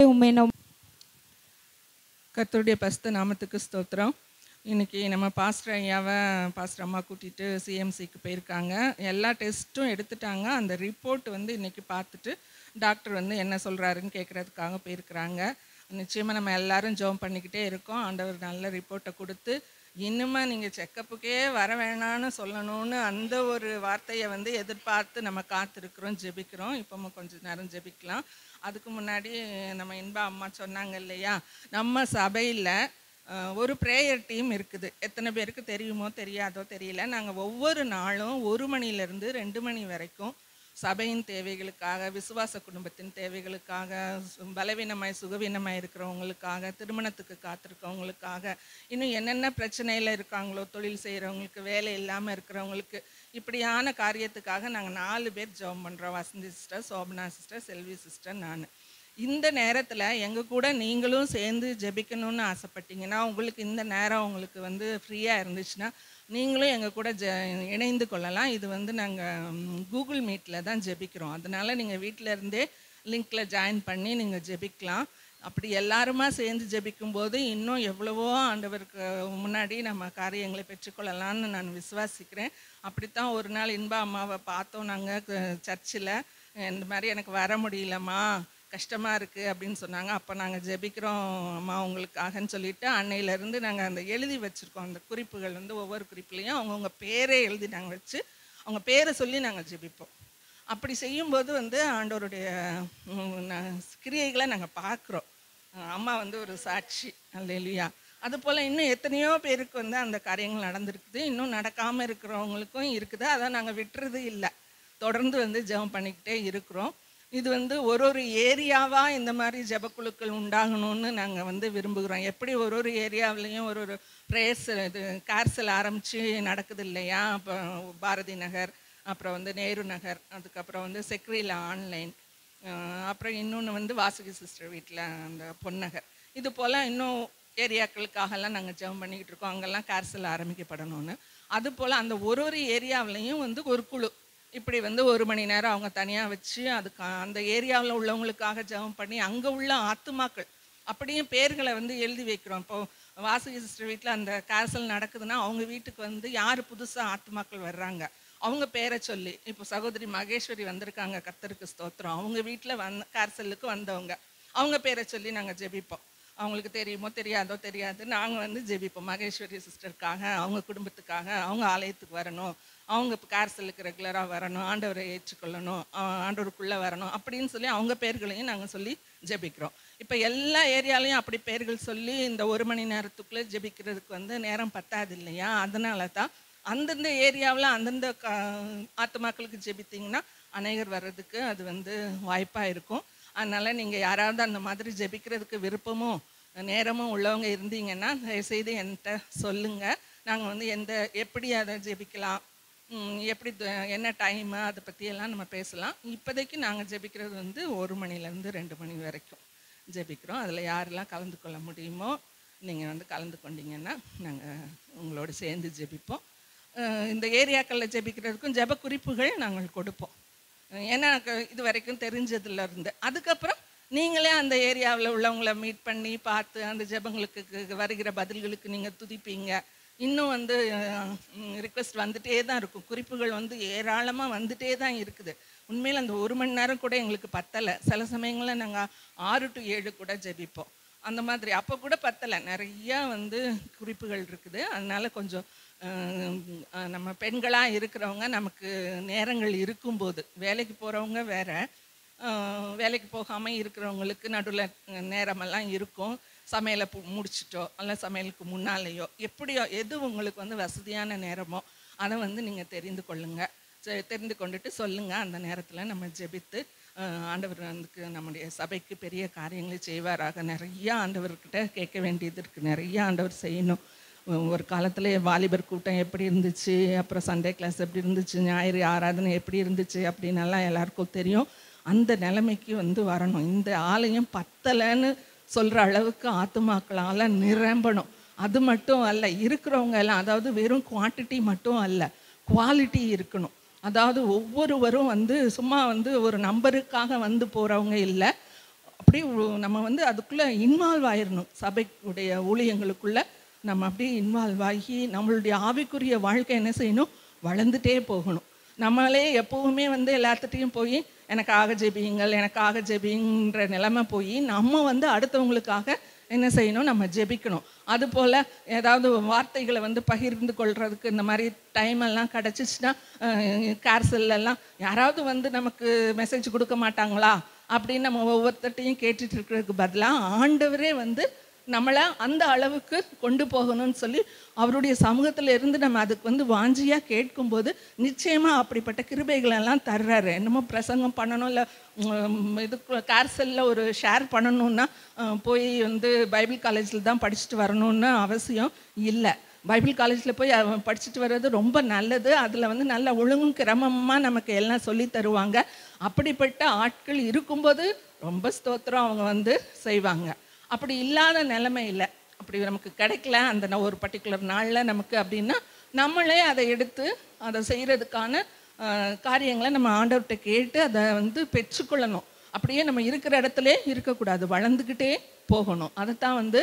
உம்மை நம் கர்த்தருடைய பரிசுத்த நாமத்துக்கு ஸ்தோத்திரம். இன்றைக்கி நம்ம பாஸ்டர் ஐயாவை பாஸ்டர் அம்மா கூட்டிகிட்டு சிஎம்சிக்கு போயிருக்காங்க. எல்லா டெஸ்ட்டும் எடுத்துட்டாங்க. அந்த ரிப்போர்ட் வந்து இன்றைக்கி பார்த்துட்டு டாக்டர் வந்து என்ன சொல்கிறாருன்னு கேட்குறதுக்காக போயிருக்கிறாங்க. நிச்சயமாக நம்ம எல்லோரும் ஜெபம் பண்ணிக்கிட்டே இருக்கோம். ஆண்டவர் நல்ல ரிப்போர்ட்டை கொடுத்து இன்னுமா நீங்கள் செக்கப்புக்கே வர வேணான்னு சொல்லணும்னு அந்த ஒரு வார்த்தையை வந்து எதிர்பார்த்து நம்ம காத்திருக்கிறோம், ஜெபிக்கிறோம். இப்போ கொஞ்சம் நேரம் ஜெபிக்கலாம். அதுக்கு முன்னாடி நம்ம இன்பா அம்மா சொன்னாங்க இல்லையா, நம்ம சபையில் ஒரு ப்ரேயர் டீம் இருக்குது. எத்தனை பேருக்கு தெரியுமோ தெரியாதோ தெரியல. நாங்கள் ஒவ்வொரு நாளும் 1 மணிலேருந்து 2 மணி வரைக்கும் சபையின் தேவைகளுக்காக, விசுவாச குடும்பத்தின் தேவைகளுக்காக, பலவீனமாய் சுகவீனமாய் இருக்கிறவங்களுக்காக, திருமணத்துக்கு காத்திருக்கவங்களுக்காக, இன்னும் என்னென்ன பிரச்சனையில் இருக்காங்களோ, தொழில் செய்கிறவங்களுக்கு, வேலை இல்லாமல் இருக்கிறவங்களுக்கு, இப்படியான காரியத்துக்காக நாங்கள் 4 பேர் ஜெபம் பண்ணுறோம். வசந்தி சிஸ்டர், சோபனா சிஸ்டர், செல்வி சிஸ்டர், நான். இந்த நேரத்தில் எங்கள் கூட நீங்களும் சேர்ந்து ஜெபிக்கணும்னு ஆசைப்பட்டீங்கன்னா, உங்களுக்கு இந்த நேரம் உங்களுக்கு வந்து ஃப்ரீயாக இருந்துச்சுன்னா நீங்களும் எங்கள் கூட இணைந்து கொள்ளலாம். இது வந்து நாங்கள் கூகுள் மீட்டில் தான் ஜெபிக்கிறோம். அதனால் நீங்கள் வீட்டில் இருந்தே லிங்க்கில் ஜாயின் பண்ணி நீங்கள் ஜெபிக்கலாம். அப்படி எல்லாருமா சேர்ந்து ஜெபிக்கும்போது இன்னும் எவ்வளவோ ஆண்டவருக்கு முன்னாடி நம்ம காரியங்களை பெற்றுக்கொள்ளலான்னு நான் விசுவாசிக்கிறேன். அப்படித்தான் ஒரு நாள் இன்பா அம்மாவை பார்த்தோம் நாங்கள் சர்ச்சில். இந்த மாதிரி எனக்கு வர முடியலம்மா, கஷ்டமாக இருக்குது அப்படின்னு சொன்னாங்க. அப்போ நாங்கள் ஜெபிக்கிறோம் அம்மா உங்களுக்காகன்னு சொல்லிவிட்டு அன்னையிலேருந்து நாங்கள் அந்த எழுதி வச்சுருக்கோம். அந்த குறிப்புகள் வந்து ஒவ்வொரு குறிப்புலையும் அவங்கவுங்க பேரே எழுதி நாங்கள் வச்சு அவங்க பேரை சொல்லி நாங்கள் ஜெபிப்போம். அப்படி செய்யும்போது வந்து ஆண்டவருடைய கிரியைகளை நாங்கள் பார்க்குறோம். அம்மா வந்து ஒரு சாட்சி அல்லேலூயா. அதுபோல் இன்னும் எத்தனையோ பேருக்கு வந்து அந்த காரியங்கள் நடந்திருக்குது. இன்னும் நடக்காமல் இருக்கிறவங்களுக்கும் இருக்குது. அதை நாங்கள் விட்டுறது இல்லை. தொடர்ந்து வந்து ஜெபம் பண்ணிக்கிட்டே இருக்கிறோம். இது வந்து ஒரு ஏரியாவாக இந்த மாதிரி ஜெபக்குழுக்கள் உண்டாகணும்னு நாங்கள் வந்து விரும்புகிறோம். எப்படி ஒரு ஏரியாவிலையும் ஒரு ப்ரேயர்ஸ் இது கேர்சல் ஆரம்பித்து நடக்குது இல்லையா. அப்போ பாரதி நகர், அப்புறம் வந்து நேரு நகர், அதுக்கப்புறம் வந்து செக்ரியில் ஆன்லைன், அப்புறம் இன்னொன்று வந்து வாசுகி சிஸ்டர் வீட்டில் அந்த பொன்னகர். இது போல் இன்னும் ஏரியாக்களுக்காகலாம் நாங்கள் ஜெபம் பண்ணிக்கிட்டு இருக்கோம். அங்கெல்லாம் கேர்சல் ஆரம்பிக்கப்படணும்னு. அதுபோல் அந்த ஒரு ஏரியாவிலையும் வந்து ஒரு குழு இப்படி வந்து 1 மணி நேரம் அவங்க தனியாக வச்சு அதுக்கு அந்த ஏரியாவில் உள்ளவங்களுக்காக ஜெபம் பண்ணி அங்கே உள்ள ஆத்துமாக்கள் அப்படியும் பேர்களை வந்து எழுதி வைக்கிறோம். இப்போது வாசுகி சிஸ்டர் வீட்டில் அந்த கேர்சல் நடக்குதுன்னா அவங்க வீட்டுக்கு வந்து யார் புதுசாக ஆத்துமாக்கள் வர்றாங்க அவங்க பேரை சொல்லி, இப்போ சகோதரி மகேஸ்வரி வந்திருக்காங்க, கர்த்தருக்கு ஸ்தோத்திரம். அவங்க வீட்டில் கேர்சலுக்கு வந்தவங்க அவங்க பேரை சொல்லி நாங்கள் ஜெபிப்போம். அவங்களுக்கு தெரியுமோ தெரியாதோ தெரியாது, நாங்கள் வந்து ஜெபிப்போம். மகேஸ்வரி சிஸ்டருக்காக, அவங்க குடும்பத்துக்காக, அவங்க ஆலயத்துக்கு வரணும், அவங்க இப்போ கேர்சலுக்கு ரெகுலராக வரணும், ஆண்டவரை ஏற்றுக்கொள்ளணும், ஆண்டவருக்குள்ளே வரணும் அப்படின்னு சொல்லி அவங்க பேர்களையும் நாங்கள் சொல்லி ஜெபிக்கிறோம். இப்போ எல்லா ஏரியாலையும் அப்படி பேர்கள் சொல்லி இந்த 1 மணி நேரத்துக்குள்ளே ஜெபிக்கிறதுக்கு வந்து நேரம் பத்தாது இல்லையா. அதனால தான் அந்தந்த ஏரியாவில் அந்தந்த ஆத்துமாக்களுக்கு ஜெபித்திங்கன்னா அநேகர் வர்றதுக்கு அது வந்து வாய்ப்பாக இருக்கும். அதனால் நீங்கள் யாராவது அந்த மாதிரி ஜெபிக்கிறதுக்கு விருப்பமும் நேரமும் உள்ளவங்க இருந்தீங்கன்னா தயவுசெய்து என்கிட்ட சொல்லுங்கள். நாங்கள் வந்து எப்படி அதை ஜெபிக்கலாம், எப்படி என்ன டைமு, அதை பற்றியெல்லாம் நம்ம பேசலாம். இப்போதைக்கு நாங்கள் ஜெபிக்கிறது வந்து 1 மணிலேருந்து 2 மணி வரைக்கும் ஜெபிக்கிறோம். அதில் யாரெல்லாம் கலந்து கொள்ள முடியுமோ நீங்கள் வந்து கலந்து கொண்டீங்கன்னா நாங்கள் உங்களோட சேர்ந்து ஜெபிப்போம். இந்த ஏரியாக்களில் ஜெபிக்கிறதுக்கும் ஜெப குறிப்புகள் நாங்கள் கொடுப்போம். ஏன்னா இது வரைக்கும் தெரிஞ்சதுலேருந்து அதுக்கப்புறம் நீங்களே அந்த ஏரியாவில் உள்ளவங்கள மீட் பண்ணி பார்த்து அந்த ஜெபங்களுக்கு வருகிற பதில்களுக்கு நீங்கள் துதிப்பீங்க. இன்னும் வந்து ரிக்வெஸ்ட் வந்துகிட்டே தான் இருக்கும். குறிப்புகள் வந்து ஏராளமாக வந்துகிட்டே தான் இருக்குது. உண்மையில் அந்த 1 மணி நேரம் கூட எங்களுக்கு பத்தலை. சில சமயங்களில் நாங்கள் 6 to 7 கூட ஜெபிப்போம். அந்த மாதிரி அப்போ கூட பத்தலை. நிறையா வந்து குறிப்புகள் இருக்குது. அதனால் கொஞ்சம் நம்ம பெண்களாக இருக்கிறவங்க நமக்கு நேரங்கள் இருக்கும்போது, வேலைக்கு போகிறவங்க வேறு, வேலைக்கு போகாமல் இருக்கிறவங்களுக்கு நடுவில் நேரமெல்லாம் இருக்கும். சமையலை முடிச்சிட்டோ அல்ல சமையலுக்கு முன்னாலேயோ எப்படியோ எது உங்களுக்கு வந்து வசதியான நேரமோ அதை வந்து நீங்கள் தெரிந்து கொள்ளுங்கள். தெரிந்து கொண்டுட்டு சொல்லுங்கள். அந்த நேரத்தில் நம்ம ஜெபித்து ஆண்டவர் வந்து நம்முடைய சபைக்கு பெரிய காரியங்களை செய்வாராக. நிறையா ஆண்டவர்கிட்ட கேட்க வேண்டியது இருக்குது. நிறையா ஆண்டவர் செய்யணும். ஒரு காலத்தில் வாலிபர் கூட்டம் எப்படி இருந்துச்சு, அப்புறம் சண்டே கிளாஸ் எப்படி இருந்துச்சு, ஞாயிறு ஆராதனை எப்படி இருந்துச்சு அப்படின்னெல்லாம் எல்லாருக்கும் தெரியும். அந்த நிலைமைக்கு வந்து வரணும். இந்த ஆலயம் பத்தலைன்னு சொல்கிற அளவுக்கு ஆத்துமாக்களால் நிரம்பணும். அது மட்டும் அல்ல, இருக்கிறவங்க எல்லாம், அதாவது வெறும் குவான்டிட்டி மட்டும் அல்ல, குவாலிட்டி இருக்கணும். அதாவது ஒவ்வொருவரும் வந்து சும்மா வந்து ஒரு நம்பருக்காக வந்து போகிறவங்க இல்லை, அப்படியே நம்ம வந்து அதுக்குள்ளே இன்வால்வ் ஆயிடணும். சபைக்குடைய ஊழியங்களுக்குள்ளே நம்ம அப்படியே இன்வால்வ் ஆகி நம்மளுடைய ஆவிக்குரிய வாழ்க்கை என்ன செய்யணும், வளர்ந்துட்டே போகணும். நம்மளே எப்போவுமே வந்து எல்லாத்துட்டையும் போய் எனக்காக ஜெபியுங்கள் எனக்காக ஜெபிங்கிற நிலைமை போய் நம்ம வந்து அடுத்தவங்களுக்காக என்ன செய்யணும், நம்ம ஜெபிக்கணும். அதுபோல் ஏதாவது வார்த்தைகளை வந்து பகிர்ந்து கொள்கிறதுக்கு இந்த மாதிரி டைம் எல்லாம் கிடச்சிச்சின்னா கேர்சல்லாம் யாராவது வந்து நமக்கு மெசேஜ் கொடுக்க மாட்டாங்களா அப்படின்னு நம்ம ஒவ்வொருத்தையும் கேட்டுட்டு இருக்கிறதுக்கு பதிலாக ஆண்டவரே வந்து நம்மளை அந்த அளவுக்கு கொண்டு போகணும்னு சொல்லி அவருடைய சமூகத்தில் இருந்து நம்ம அதுக்கு வந்து வாஞ்சியாக கேட்கும்போது நிச்சயமாக அப்படிப்பட்ட கிருபைகளெல்லாம் தர்றாரு. என்னமோ பிரசங்கம் பண்ணணும் இல்லை இது கேர்செல்லில் ஒரு ஷேர் பண்ணணுன்னா போய் வந்து பைபிள் காலேஜில் தான் படிச்சுட்டு வரணும்னு அவசியம் இல்லை. பைபிள் காலேஜில் போய் படிச்சுட்டு வர்றது ரொம்ப நல்லது. அதில் வந்து நல்ல ஒழுங்கும் கிரமமாக நமக்கு எல்லாம் சொல்லி தருவாங்க. அப்படிப்பட்ட ஆட்கள் இருக்கும்போது ரொம்ப ஸ்தோத்திரம் அவங்க வந்து செய்வாங்க. அப்படி இல்லாத நிலைமை இல்லை, அப்படி நமக்கு கிடைக்கல அந்த ஒரு பர்டிகுலர் நாளில் நமக்கு அப்படின்னா நம்மளே அதை எடுத்து அதை செய்கிறதுக்கான காரியங்களை நம்ம ஆண்டவர்கிட்ட கேட்டு அதை வந்து பெற்றுக்கொள்ளணும். அப்படியே நம்ம இருக்கிற இடத்துல இருக்கக்கூடாது, வளர்ந்துக்கிட்டே போகணும். அதைத்தான் வந்து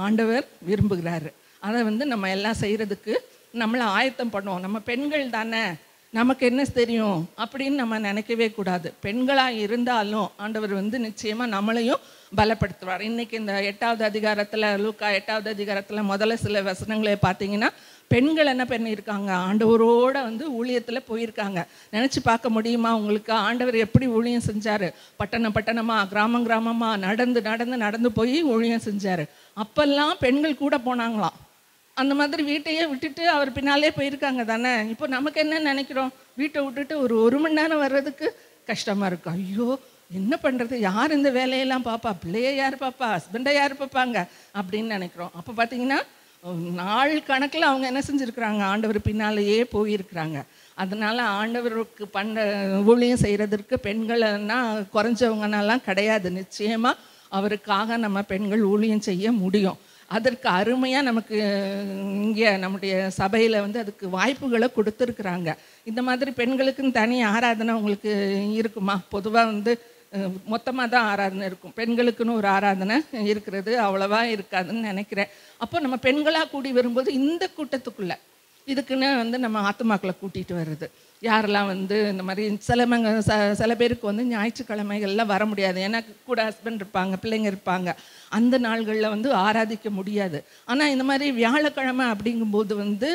ஆண்டவர் விரும்புகிறாரு. அதை வந்து நம்ம எல்லாம் செய்கிறதுக்கு நம்மளை ஆயத்தம் பண்ணுவோம். நம்ம பெண்கள் தானே, நமக்கு என்ன தெரியும் அப்படின்னு நம்ம நினைக்கவே கூடாது. பெண்களாக இருந்தாலும் ஆண்டவர் வந்து நிச்சயமாக நம்மளையும் பலப்படுத்துவார். இன்றைக்கி இந்த 8வது அதிகாரத்தில் லூக்கா 8வது அதிகாரத்தில் முதல்ல சில வசனங்களை பார்த்தீங்கன்னா பெண்கள் என்ன பண்ணியிருக்காங்க, ஆண்டவரோடு வந்து ஊழியத்தில் போயிருக்காங்க. நினச்சி பார்க்க முடியுமா உங்களுக்கு? ஆண்டவர் எப்படி ஊழியம் செஞ்சார்? பட்டணமாக கிராமமாக நடந்து போய் ஊழியம் செஞ்சார். அப்பெல்லாம் பெண்கள் கூட போனாங்களாம். அந்த மாதிரி வீட்டையே விட்டுட்டு அவர் பின்னாலே போயிருக்காங்க தானே. இப்போ நமக்கு என்ன நினைக்கிறோம், வீட்டை விட்டுட்டு ஒரு மணி நேரம் வர்றதுக்கு கஷ்டமாக இருக்கும். ஐயோ என்ன பண்ணுறது, யார் இந்த வேலையெல்லாம் பார்ப்பா, பிள்ளைய யார் பார்ப்பா, ஹஸ்பண்டை யார் பார்ப்பாங்க அப்படின்னு நினைக்கிறோம். அப்போ பார்த்தீங்கன்னா நாள் கணக்கில் அவங்க என்ன செஞ்சுருக்குறாங்க, ஆண்டவர் பின்னாலேயே போயிருக்கிறாங்க. அதனால் ஆண்டவருக்கு ஊழியம் செய்கிறதுக்கு பெண்கள்னா குறைஞ்சவங்கனாலாம் கிடையாது. நிச்சயமாக அவருக்காக நம்ம பெண்கள் ஊழியம் செய்ய முடியும். அதற்கு அருமையாக நமக்கு இங்கே நம்முடைய சபையில் வந்து அதுக்கு வாய்ப்புகளை கொடுத்துருக்குறாங்க. இந்த மாதிரி பெண்களுக்குன்னு தனி ஆராதனை உங்களுக்கு இருக்குமா? பொதுவாக வந்து மொத்தமாக தான் ஆராதனை இருக்கும், பெண்களுக்குன்னு ஒரு ஆராதனை இருக்கிறது அவ்வளோவா இருக்காதுன்னு நினைக்கிறேன். அப்போ நம்ம பெண்களாக கூடி வரும்போது இந்த கூட்டத்துக்குள்ளே இதுக்குன்னு வந்து நம்ம ஆத்துமாக்களை கூட்டிகிட்டு வர்றது. யாரெல்லாம் வந்து இந்த மாதிரி சில பேருக்கு வந்து ஞாயிற்றுக்கிழமைகள்லாம் வர முடியாது, ஏன்னா கூட ஹஸ்பண்ட் இருப்பாங்க, பிள்ளைங்க இருப்பாங்க, அந்த நாள்களில் வந்து ஆராதிக்க முடியாது. ஆனால் இந்த மாதிரி வியாழக்கிழமை அப்படிங்கும்போது வந்து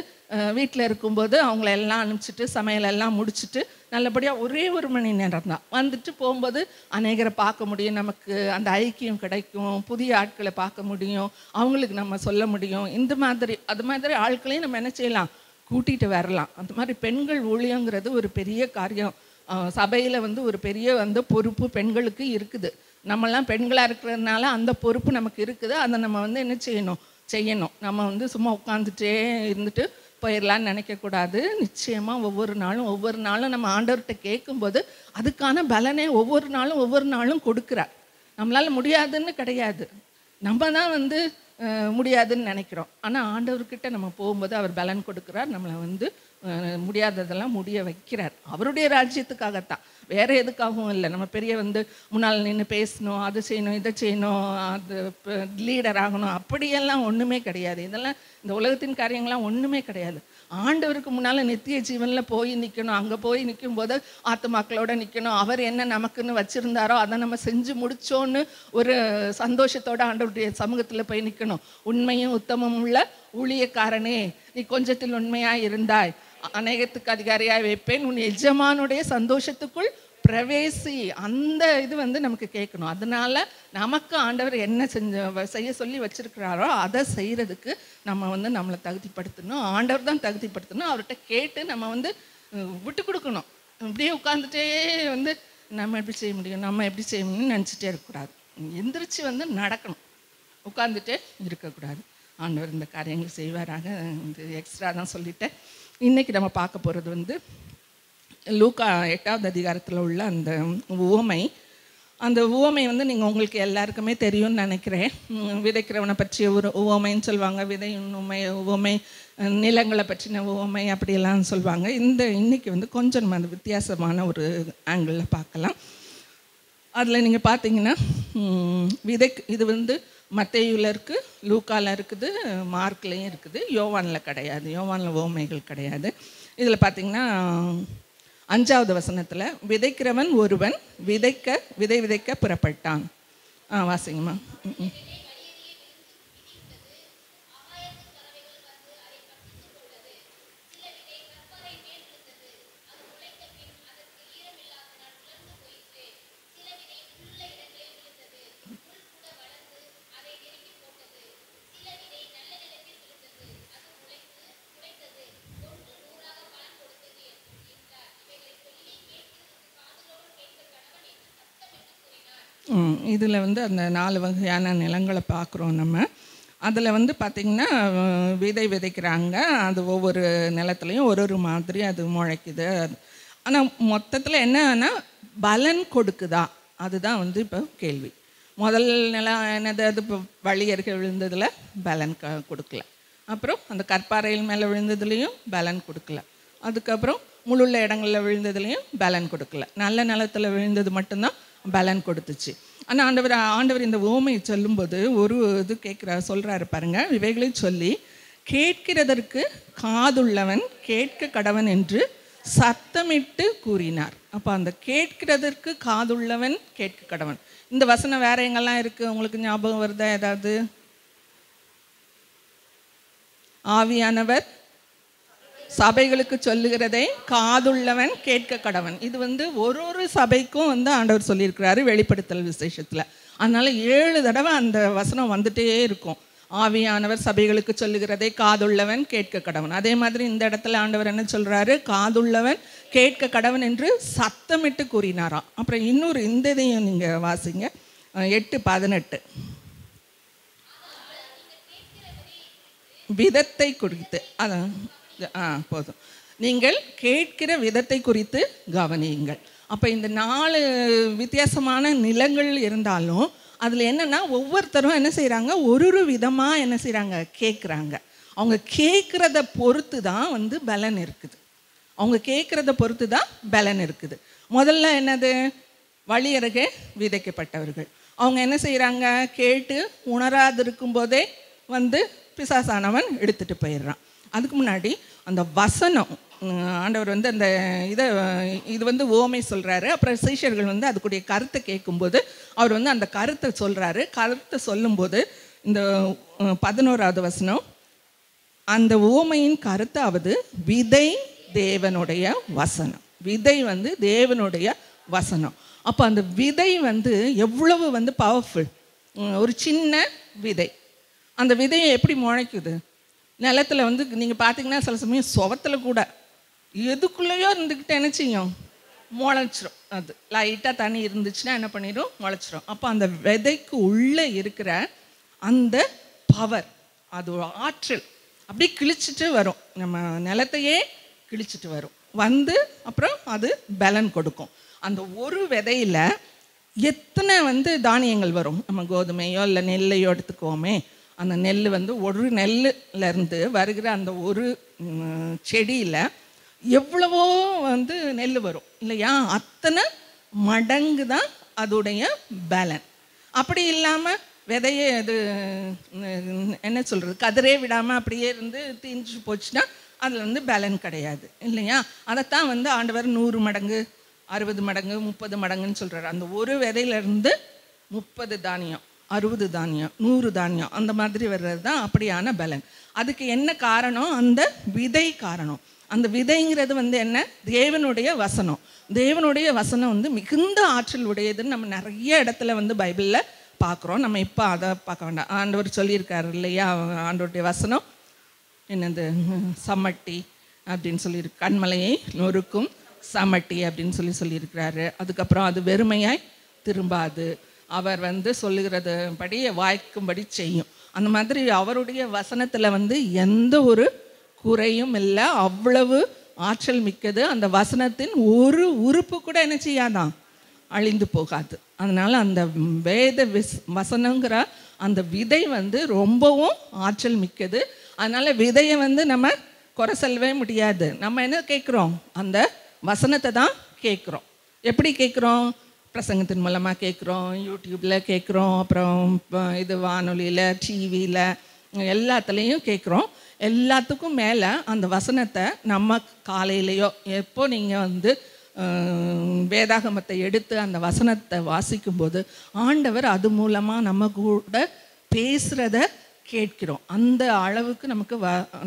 வீட்டில் இருக்கும்போது அவங்கள எல்லாம் அனுப்பிச்சிட்டு சமையலெல்லாம் முடிச்சுட்டு நல்லபடியாக ஒரே 1 மணி நேரம் தான் வந்துட்டு போகும்போது அநேகரை பார்க்க முடியும், நமக்கு அந்த ஐக்கியம் கிடைக்கும், புதிய ஆட்களை பார்க்க முடியும், அவங்களுக்கு நம்ம சொல்ல முடியும். அது மாதிரி ஆட்களையும் நம்ம என்ன செய்யலாம், கூட்டிகிட்டு வரலாம். அந்த மாதிரி பெண்கள் ஊழியங்கிறது ஒரு பெரிய காரியம். சபையில் வந்து ஒரு பெரிய வந்து பொறுப்பு பெண்களுக்கு இருக்குது. நம்மெல்லாம் பெண்களாக இருக்கிறதுனால அந்த பொறுப்பு நமக்கு இருக்குது. அதை நம்ம வந்து என்ன செய்யணும். நம்ம வந்து சும்மா உட்காந்துட்டே இருந்துட்டு போயிடலான்னு நினைக்கக்கூடாது. நிச்சயமாக ஒவ்வொரு நாளும் நம்ம ஆண்டவர்கிட்ட கேட்கும்போது அதுக்கான பலனை ஒவ்வொரு நாளும் கொடுக்குறார். நம்மளால் முடியாதுன்னு கிடையாது, நம்ம தான் வந்து முடியாதுன்னு நினைக்கிறோம். ஆனால் ஆண்டவர்கிட்ட நம்ம போகும்போது அவர் பலன் கொடுக்குறார், நம்மளை வந்து முடியாததெல்லாம் முடிய வைக்கிறார். அவருடைய ராஜ்யத்துக்காகத்தான், வேறு எதுக்காகவும் இல்லை. நம்ம பெரிய வந்து முன்னால் நின்று பேசணும், அது செய்யணும், இதை செய்யணும், அது லீடர் ஆகணும், அப்படியெல்லாம் ஒன்றுமே கிடையாது. இதெல்லாம் இந்த உலகத்தின் காரியங்கள்லாம் ஒன்றுமே கிடையாது. ஆண்டவருக்கு முன்னால் நித்திய ஜீவனில் போய் நிற்கணும். அங்கே போய் நிற்கும்போது ஆத்துமாக்களோடு நிற்கணும். அவர் என்ன நமக்குன்னு வச்சுருந்தாரோ அதை நம்ம செஞ்சு முடித்தோன்னு ஒரு சந்தோஷத்தோடு ஆண்டவருடைய சமூகத்தில் போய் நிற்கணும். உண்மையும் உத்தமமும் உள்ள ஊழியக்காரனே, நீ கொஞ்சத்தில் உண்மையாக இருந்தாய், அநேகத்துக்கு அதிகாரியாக வைப்பேன், உன் எஜமானுடைய சந்தோஷத்துக்குள் பிரவேசி. அந்த இது வந்து நமக்கு கேட்கணும். அதனால நமக்கு ஆண்டவர் என்ன செய்ய சொல்லி வச்சிருக்கிறாரோ அதை செய்கிறதுக்கு நம்ம வந்து நம்மளை தகுதிப்படுத்தணும். ஆண்டவர் தான் தகுதிப்படுத்தணும். அவர்கிட்ட கேட்டு நம்ம வந்து விட்டு கொடுக்கணும். இப்படியே உட்காந்துட்டே வந்து நம்ம எப்படி செய்ய முடியும்னு நினச்சிட்டே இருக்கக்கூடாது. எந்திரிச்சு வந்து நடக்கணும், உட்காந்துட்டே இருக்கக்கூடாது. ஆண்டவர் இந்த காரியங்கள் செய்வாராக. இந்த எக்ஸ்ட்ரா தான் சொல்லிட்டேன். இன்றைக்கி நம்ம பார்க்க போகிறது வந்து லூக்கா 8வது அதிகாரத்தில் உள்ள அந்த உவமை. அந்த உவமை வந்து உங்களுக்கு எல்லாருக்குமே தெரியும்னு நினைக்கிறேன். விதைக்கிறவனை பற்றிய ஒரு உவமைன்னு சொல்லுவாங்க, விதையின் உவமை, நிலங்களை பற்றின உவமை, அப்படியெல்லாம் சொல்லுவாங்க. இன்னைக்கு வந்து கொஞ்சம் நம்ம அந்த வித்தியாசமான ஒரு ஆங்கிளில் பார்க்கலாம். அதில் நீங்கள் பார்த்தீங்கன்னா இது வந்து மத்தேயுல இருக்குது, லூக்காவில் இருக்குது, மார்க்லேயும் இருக்குது, யோவானில் கிடையாது. யோவானில் ஓமைகள் கிடையாது. இதில் பார்த்தீங்கன்னா 5வது வசனத்தில் விதைக்கிறவன் ஒருவன் விதை விதைக்க புறப்பட்டான். வாசிங்கம்மா. இதில் வந்து அந்த 4 வகையான நிலங்களை பார்க்குறோம் நம்ம. அதில் வந்து பார்த்திங்கன்னா விதை விதைக்கிறாங்க. அது ஒவ்வொரு நிலத்துலையும் ஒரு மாதிரி அது முளைக்குது. ஆனால் மொத்தத்தில் என்னன்னா பலன் கொடுக்குதா, அதுதான் வந்து இப்போ கேள்வி. முதல் நிலம் என்னது, அது இப்போ வழியருகே விழுந்ததில் பலன் கொடுக்கல. அப்புறம் அந்த கற்பாறையில் மேலே விழுந்ததுலேயும் பலன் கொடுக்கல. அதுக்கப்புறம் முள்ளுள்ள இடங்களில் விழுந்ததுலேயும் பலன் கொடுக்கல. நல்ல நிலத்தில் விழுந்தது மட்டும்தான் பலன் கொடுத்துச்சு. ஆனால் ஆண்டவர் இந்த ஓமையை சொல்லும்போது ஒரு இது சொல்கிறாரு பாருங்க. இவைகளை சொல்லி கேட்கிறதற்கு காதுள்ளவன் கேட்க கடவன் என்று சத்தமிட்டு கூறினார். அப்போ அந்த கேட்கிறதற்கு காதுள்ளவன் கேட்க கடவன், இந்த வசனம் வேற எங்கெல்லாம் இருக்குது உங்களுக்கு ஞாபகம் வருதா? ஏதாவது? ஆவியானவர் சபைகளுக்கு சொல்லுகிறதை காதுள்ளவன் கேட்க கடவன். இது வந்து ஒரு சபைக்கும் வந்து ஆண்டவர் சொல்லியிருக்கிறாரு வெளிப்படுத்தல் விசேஷத்தில். அதனால 7 தடவை அந்த வசனம் வந்துட்டே இருக்கும். ஆவியானவர் சபைகளுக்கு சொல்லுகிறதை காதுள்ளவன் கேட்க கடவன். அதே மாதிரி இந்த இடத்துல ஆண்டவர் என்ன சொல்றாரு? காதுள்ளவன் கேட்க கடவன் என்று சத்தமிட்டு கூறினாராம். அப்புறம் இன்னொரு இந்த இதையும் நீங்க வாசிங்க, 8:18. விதத்தை குறித்து போதும், நீங்கள் கேட்கிற விதத்தை குறித்து கவனியுங்கள். அப்போ இந்த 4 வித்தியாசமான நிலங்கள் இருந்தாலும் அதில் என்னென்னா ஒவ்வொருத்தரும் என்ன செய்கிறாங்க, ஒரு விதமாக என்ன செய்கிறாங்க, கேட்குறாங்க. அவங்க கேட்குறத பொறுத்து தான் வந்து பலன் இருக்குது. அவங்க கேட்குறத பொறுத்து தான் பலன் இருக்குது. முதல்ல என்னது, வழியருகே விதைக்கப்பட்டவர்கள். அவங்க என்ன செய்கிறாங்க, கேட்டு உணராதிருக்கும் போதே வந்து பிசாசானவன் எடுத்துகிட்டு போயிடுறான். அதுக்கு முன்னாடி அந்த வசனம் ஆண்டவர் வந்து அந்த இது வந்து ஓமை சொல்கிறாரு. அப்புறம் சீஷர்கள் வந்து அதுக்குடைய கருத்தை கேட்கும்போது அவர் வந்து அந்த கருத்தை சொல்கிறாரு. கருத்தை சொல்லும்போது இந்த 11வது வசனம், அந்த ஓமையின் கருத்தாவது விதை தேவனுடைய வசனம். விதை வந்து தேவனுடைய வசனம். அப்போ அந்த விதை வந்து எவ்வளவு வந்து பவர்ஃபுல். ஒரு சின்ன விதை, அந்த விதையை எப்படி முளைக்குது? நிலத்தில் வந்து நீங்கள் பார்த்தீங்கன்னா சில சமயம் சுவத்தில் கூட எதுக்குள்ளேயோ இருந்துக்கிட்டு என்ன செய்யும், முளைச்சிரும். அது லைட்டாக தண்ணி இருந்துச்சுன்னா என்ன பண்ணிடும், முளைச்சிரும். அப்போ அந்த விதைக்கு உள்ளே இருக்கிற அந்த பவர், அது ஒரு ஆற்றல் அப்படியே கிழிச்சிட்டு வரும், நம்ம நிலத்தையே கிழிச்சிட்டு வரும் வந்து, அப்புறம் அது பலன் கொடுக்கும். அந்த ஒரு விதையில் எத்தனை வந்து தானியங்கள் வரும். நம்ம கோதுமையோ இல்லை நெல்லையோ எடுத்துக்குவோமே, அந்த நெல் வந்து ஒரு நெல்லிருந்து வருகிற அந்த ஒரு செடியில் எவ்வளவோ வந்து நெல் வரும் இல்லையா? அத்தனை மடங்கு தான் அதோடைய பலன். அப்படி இல்லாமல் விதையே அது என்ன சொல்கிறது, கதிரே விடாமல் அப்படியே இருந்து தீஞ்சு போச்சுன்னா அதில் வந்து பலன் கிடையாது இல்லையா? அதைத்தான் வந்து ஆண்டவர் 100 மடங்கு 60 மடங்கு 30 மடங்குன்னு சொல்கிறார். அந்த ஒரு விதையிலேருந்து 30 தானியம் 60 தானியம் 100 தானியம் அந்த மாதிரி வர்றது தான் அப்படியான பலன். அதுக்கு என்ன காரணம்? அந்த விதை காரணம். அந்த விதைங்கிறது வந்து என்ன, தேவனுடைய வசனம். தேவனுடைய வசனம் வந்து மிகுந்த ஆற்றல் உடையதுன்னு நம்ம நிறைய இடத்துல வந்து பைபிளில் பார்க்குறோம். நம்ம இப்போ அதை பார்க்க வேண்டாம். ஆண்டவர் சொல்லியிருக்காரு இல்லையா, ஆண்டவருடைய வசனம் என்னது, சம்மட்டி அப்படின்னு சொல்லியிருக்கு, கண்மலையை நொறுக்கும் சம்மட்டி அப்படின்னு சொல்லியிருக்கிறாரு. அதுக்கப்புறம் அது வெறுமையாய் திரும்பாது, அவர் வந்து சொல்லுகிறது படி வாய்க்கும்படி செய்யும். அந்த மாதிரி அவருடைய வசனத்தில் வந்து எந்த ஒரு குறையும் இல்லை, அவ்வளவு ஆற்றல் மிக்கது. அந்த வசனத்தின் ஒரு உறுப்பு கூட என்ன செய்யாதான், அழிந்து போகாது. அதனால் அந்த வேத வசனங்கிற அந்த விதை வந்து ரொம்பவும் ஆற்றல் மிக்கது. அதனால் விதையை வந்து நம்ம குறை சொல்லவே முடியாது. நம்ம என்ன கேட்குறோம், அந்த வசனத்தை தான் கேட்குறோம். எப்படி கேட்குறோம்? பிரசங்கத்தின் மூலமாக கேட்குறோம், யூடியூப்பில் கேட்குறோம், அப்புறம் இது வானொலியில், டிவியில், எல்லாத்துலேயும் கேட்குறோம். எல்லாத்துக்கும் மேலே அந்த வசனத்தை நம்ம காலையிலையோ எப்போ நீங்கள் வந்து வேதாகமத்தை எடுத்து அந்த வசனத்தை வாசிக்கும்போது ஆண்டவர் அது மூலமாக நம்ம கூட பேசுகிறத கேட்கிறோம். அந்த அளவுக்கு நமக்கு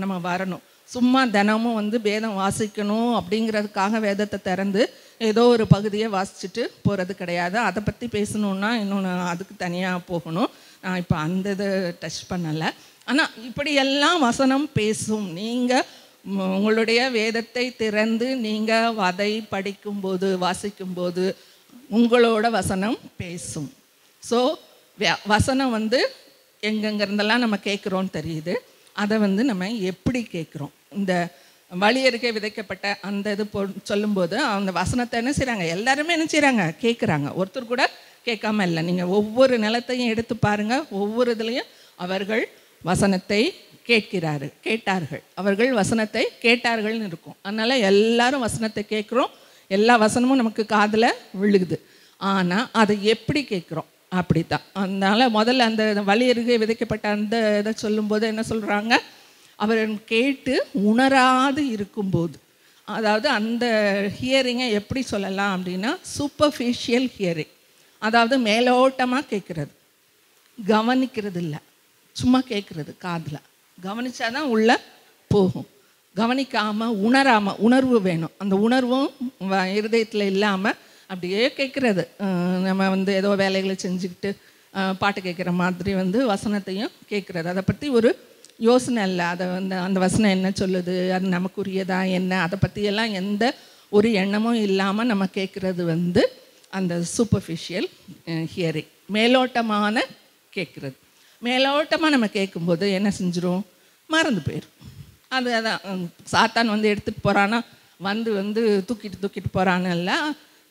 நம்ம வரணும். சும்மா தினமும் வந்து வேதம் வாசிக்கணும் அப்படிங்கிறதுக்காக வேதத்தை திறந்து ஏதோ ஒரு பகுதியை வாசிச்சுட்டு போகிறது கிடையாது. அதை பற்றி பேசணுன்னா இன்னொன்று அதுக்கு தனியாக போகணும். நான் இப்போ அந்த இதை டச் பண்ணலை. ஆனால் இப்படியெல்லாம் வசனம் பேசும். நீங்கள் உங்களுடைய வேதத்தை திறந்து நீங்கள் அதை படிக்கும்போது வாசிக்கும்போது உங்களோட வசனம் பேசும். ஸோ வசனம் வந்து எங்கெங்கிருந்தெல்லாம் நம்ம கேட்குறோன்னு தெரியுது. அதை வந்து நம்ம எப்படி கேட்குறோம்? இந்த வழியருகே விதைக்கப்பட்ட அந்த இது சொல்லும்போது அந்த வசனத்தை என்ன செய்கிறாங்க? எல்லாருமே என்ன செய்கிறாங்க? கேட்குறாங்க. ஒருத்தர் கூட கேட்காம இல்லை. நீங்கள் ஒவ்வொரு நிலத்தையும் எடுத்து பாருங்கள். ஒவ்வொரு இதுலேயும் அவர்கள் வசனத்தை கேட்டார்கள். அவர்கள் வசனத்தை கேட்டார்கள்னு இருக்கும். அதனால் எல்லாரும் வசனத்தை கேட்குறோம். எல்லா வசனமும் நமக்கு காதில் விழுகுது. ஆனால் அதை எப்படி கேட்குறோம்? அப்படித்தான். அதனால் முதல்ல அந்த வழியருகே விதைக்கப்பட்ட அந்த இதை சொல்லும்போது என்ன சொல்கிறாங்க? அவர் கேட்டு உணராது இருக்கும்போது, அதாவது அந்த ஹியரிங்கை எப்படி சொல்லலாம் அப்படின்னா சூப்பர்ஃபிஷியல் ஹியரிங். அதாவது மேலோட்டமாக கேட்குறது, கவனிக்கிறது இல்லை, சும்மா கேட்குறது. காதில் கவனிச்சாதான் உள்ளே போகும். கவனிக்காமல் உணராமல், உணர்வு வேணும். அந்த உணர்வும் இருதயத்தில் இல்லாமல் அப்படியே கேட்குறது. நம்ம வந்து ஏதோ வேலைகளை செஞ்சுக்கிட்டு பாட்டு கேட்குற மாதிரி வந்து வசனத்தையும் கேட்குறது. அதை பற்றி ஒரு யோசனை இல்லை. அதை வந்து அந்த வசனம் என்ன சொல்லுது, அது நமக்குரியதா என்ன, அதை பற்றியெல்லாம் எந்த ஒரு எண்ணமும் இல்லாமல் நம்ம கேட்குறது வந்து அந்த சூப்பர்ஃபிஷியல் ஹியரிங், மேலோட்டமான கேட்குறது. மேலோட்டமாக நம்ம கேட்கும்போது என்ன செஞ்சிடும்? மறந்து போயிடும். அதான் சாத்தான் வந்து எடுத்துகிட்டு போகிறான்னா வந்து தூக்கிட்டு போகிறான்ல,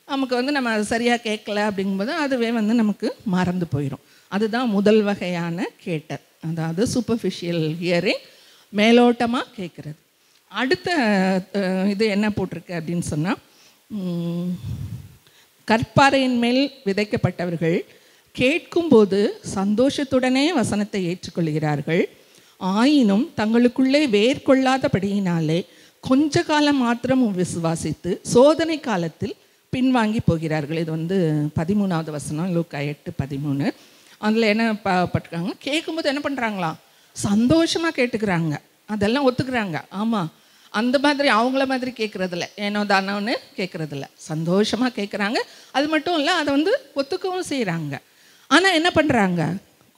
நமக்கு வந்து நம்ம சரியாக கேட்கல அப்படிங்கும்போது அதுவே வந்து நமக்கு மறந்து போயிடும். அதுதான் முதல் வகையான கேட்டல், அதாவது சூப்பர்ஃபிஷியல் ஹியரிங், மேலோட்டமாக கேட்குறது. அடுத்த இது என்ன போட்டிருக்கு அப்படின்னு சொன்னால், கற்பாறையின் மேல் விதைக்கப்பட்டவர்கள் கேட்கும்போது சந்தோஷத்துடனே வசனத்தை ஏற்றுக்கொள்கிறார்கள். ஆயினும் தங்களுக்குள்ளே வேர்கொள்ளாதபடியினாலே கொஞ்ச காலம் மாத்திரம் விசுவாசித்து சோதனை காலத்தில் பின்வாங்கி போகிறார்கள். இது வந்து 13வது வசனம், லூக்கா 8:13. அதில் என்ன பட்டிருக்காங்க? கேட்கும்போது என்ன பண்ணுறாங்களா? சந்தோஷமாக கேட்டுக்கிறாங்க, அதெல்லாம் ஒத்துக்கிறாங்க. ஆமாம், அந்த மாதிரி அவங்கள மாதிரி கேட்குறதில்ல, ஏனோ தானோன்னு கேட்குறதில்ல, சந்தோஷமாக கேட்குறாங்க. அது மட்டும் இல்லை, அதை வந்து ஒத்துக்கவும் செய்கிறாங்க. ஆனால் என்ன பண்ணுறாங்க?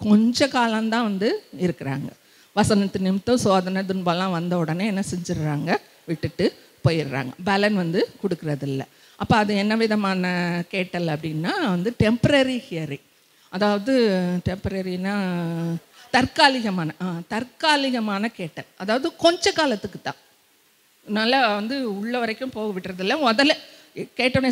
கொஞ்ச காலம்தான் வந்து இருக்கிறாங்க. வசனத்து நிமித்தம் சோதனை துன்பம்லாம் வந்த உடனே என்ன செஞ்சிடுறாங்க? விட்டுட்டு போயிடுறாங்க. பலன் வந்து கொடுக்குறதில்ல. அப்போ அது என்ன விதமான கேட்டல் அப்படின்னா வந்து டெம்பரரி ஹியரிங். அதாவது டெம்பரரினா தற்காலிகமான கேட்டல். அதாவது கொஞ்ச காலத்துக்கு தான், நல்லா வந்து உள்ள வரைக்கும் போக விட்டுறதில்ல. முதல்ல கேட்டோடனே